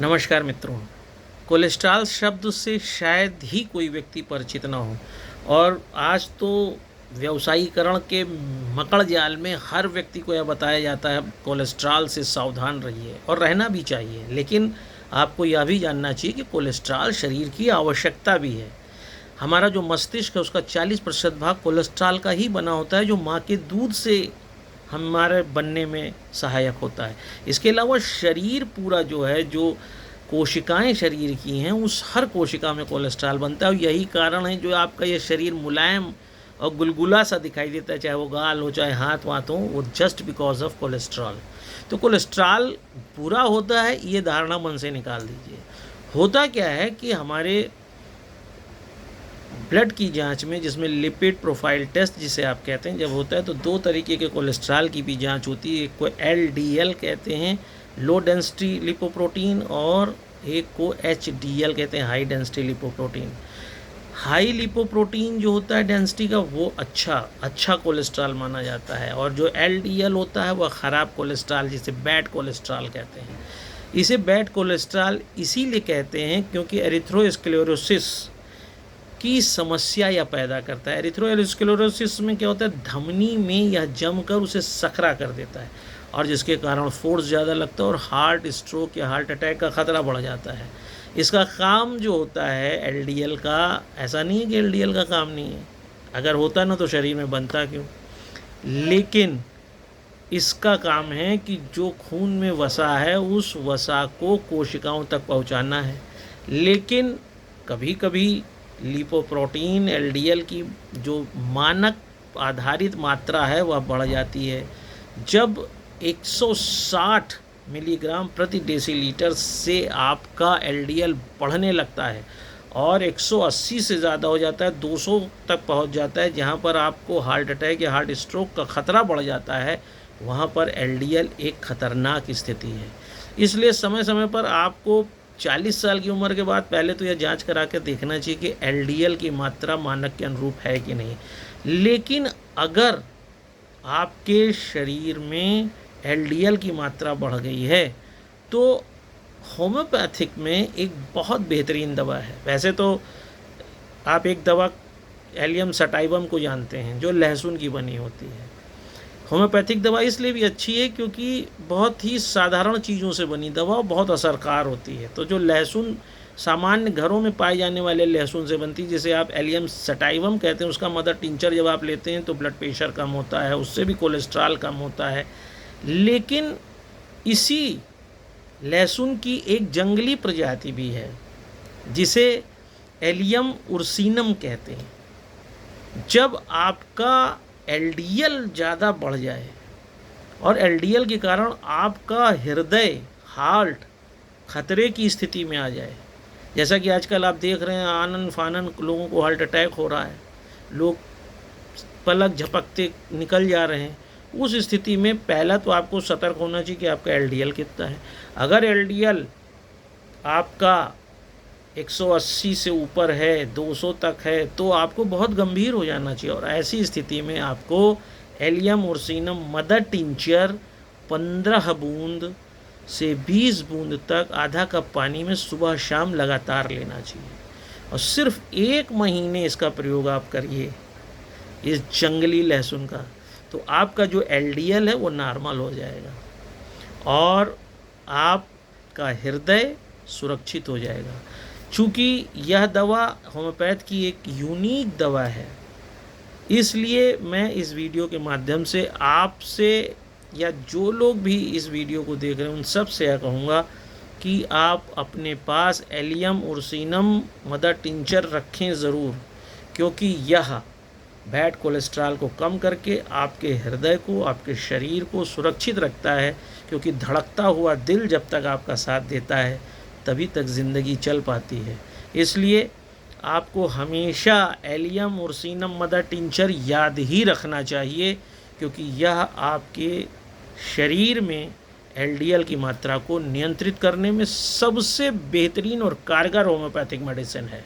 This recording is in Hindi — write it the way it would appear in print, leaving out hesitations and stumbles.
नमस्कार मित्रों। कोलेस्ट्रॉल शब्द से शायद ही कोई व्यक्ति परिचित ना हो और आज तो व्यवसायीकरण के मकड़ जाल में हर व्यक्ति को यह बताया जाता है कोलेस्ट्रॉल से सावधान रहिए और रहना भी चाहिए। लेकिन आपको यह भी जानना चाहिए कि कोलेस्ट्रॉल शरीर की आवश्यकता भी है। हमारा जो मस्तिष्क है उसका 40% भाग कोलेस्ट्रॉल का ही बना होता है, जो माँ के दूध से हमारे बनने में सहायक होता है। इसके अलावा शरीर पूरा जो है, जो कोशिकाएं शरीर की हैं, उस हर कोशिका में कोलेस्ट्रॉल बनता है और यही कारण है जो आपका ये शरीर मुलायम और गुलगुला सा दिखाई देता है, चाहे वो गाल हो चाहे हाथ वाथ हो, वो जस्ट बिकॉज ऑफ कोलेस्ट्रॉल। तो कोलेस्ट्रॉल बुरा होता है ये धारणा मन से निकाल दीजिए। होता क्या है कि हमारे ब्लड की जांच में, जिसमें लिपिड प्रोफाइल टेस्ट जिसे आप कहते हैं, जब होता है तो दो तरीके के कोलेस्ट्रॉल की भी जांच होती है। एक को LDL कहते हैं, लो डेंसिटी लिपोप्रोटीन, और एक को HDL कहते हैं, high density lipoprotein. High lipoprotein जो होता है डेंसिटी का, वो अच्छा कोलेस्ट्रॉल माना जाता है, और जो LDL होता है वह ख़राब कोलेस्ट्रॉल, जिसे बैड कोलेस्ट्रॉल कहते हैं। इसे बैड कोलेस्ट्रॉल इसीलिए कहते हैं क्योंकि एरिथ्रोस्क्लेरोसिस की समस्या यह पैदा करता है। एरिथ्रोस्क्लेरोसिस में क्या होता है, धमनी में यह जमकर उसे सकरा कर देता है और जिसके कारण फोर्स ज़्यादा लगता है और हार्ट स्ट्रोक या हार्ट अटैक का ख़तरा बढ़ जाता है। इसका काम जो होता है LDL का, ऐसा नहीं है कि LDL का काम नहीं है, अगर होता ना तो शरीर में बनता क्यों। लेकिन इसका काम है कि जो खून में वसा है उस वसा को कोशिकाओं तक पहुंचाना है। लेकिन कभी कभी लिपोप्रोटीन LDL की जो मानक आधारित मात्रा है वह बढ़ जाती है। जब 160 मिलीग्राम प्रति डेसीलीटर से आपका LDL बढ़ने लगता है और 180 से ज़्यादा हो जाता है, 200 तक पहुंच जाता है, जहां पर आपको हार्ट अटैक या हार्ट स्ट्रोक का ख़तरा बढ़ जाता है, वहां पर LDL एक ख़तरनाक स्थिति है। इसलिए समय समय पर आपको 40 साल की उम्र के बाद पहले तो यह जांच करा के देखना चाहिए कि LDL की मात्रा मानक के अनुरूप है कि नहीं। लेकिन अगर आपके शरीर में LDL की मात्रा बढ़ गई है तो होम्योपैथिक में एक बहुत बेहतरीन दवा है। वैसे तो आप एक दवा एलियम सटाइवम को जानते हैं, जो लहसुन की बनी होती है। होम्योपैथिक दवा इसलिए भी अच्छी है क्योंकि बहुत ही साधारण चीज़ों से बनी दवा बहुत असरकार होती है। तो जो लहसुन सामान्य घरों में पाए जाने वाले लहसुन से बनती है, जिसे आप एलियम सटाइवम कहते हैं, उसका मदर टिंचर जब आप लेते हैं तो ब्लड प्रेशर कम होता है, उससे भी कोलेस्ट्रॉल कम होता है। लेकिन इसी लहसुन की एक जंगली प्रजाति भी है जिसे एलियम उर्सिनम कहते हैं। जब आपका LDL ज़्यादा बढ़ जाए और LDL के कारण आपका हृदय, हार्ट खतरे की स्थिति में आ जाए, जैसा कि आजकल आप देख रहे हैं आनन फानन लोगों को हार्ट अटैक हो रहा है, लोग पलक झपकते निकल जा रहे हैं, उस स्थिति में पहला तो आपको सतर्क होना चाहिए कि आपका LDL कितना है। अगर LDL आपका 180 से ऊपर है, 200 तक है, तो आपको बहुत गंभीर हो जाना चाहिए और ऐसी स्थिति में आपको एलियम उर्सिनम मदर टिंचर 15 बूंद से 20 बूंद तक आधा कप पानी में सुबह शाम लगातार लेना चाहिए और सिर्फ 1 महीने इसका प्रयोग आप करिए इस जंगली लहसुन का, तो आपका जो LDL है वो नॉर्मल हो जाएगा और आपका हृदय सुरक्षित हो जाएगा। चूँकि यह दवा होम्योपैथ की एक यूनिक दवा है, इसलिए मैं इस वीडियो के माध्यम से आपसे या जो लोग भी इस वीडियो को देख रहे हैं उन सब से यह कहूँगा कि आप अपने पास एलियम उर्सिनम मदर टिंचर रखें ज़रूर, क्योंकि यह बैड कोलेस्ट्रॉल को कम करके आपके हृदय को, आपके शरीर को सुरक्षित रखता है। क्योंकि धड़कता हुआ दिल जब तक आपका साथ देता है तभी तक ज़िंदगी चल पाती है। इसलिए आपको हमेशा एलियम उर्सिनम मदर टिंचर याद ही रखना चाहिए, क्योंकि यह आपके शरीर में LDL की मात्रा को नियंत्रित करने में सबसे बेहतरीन और कारगर होम्योपैथिक मेडिसिन है।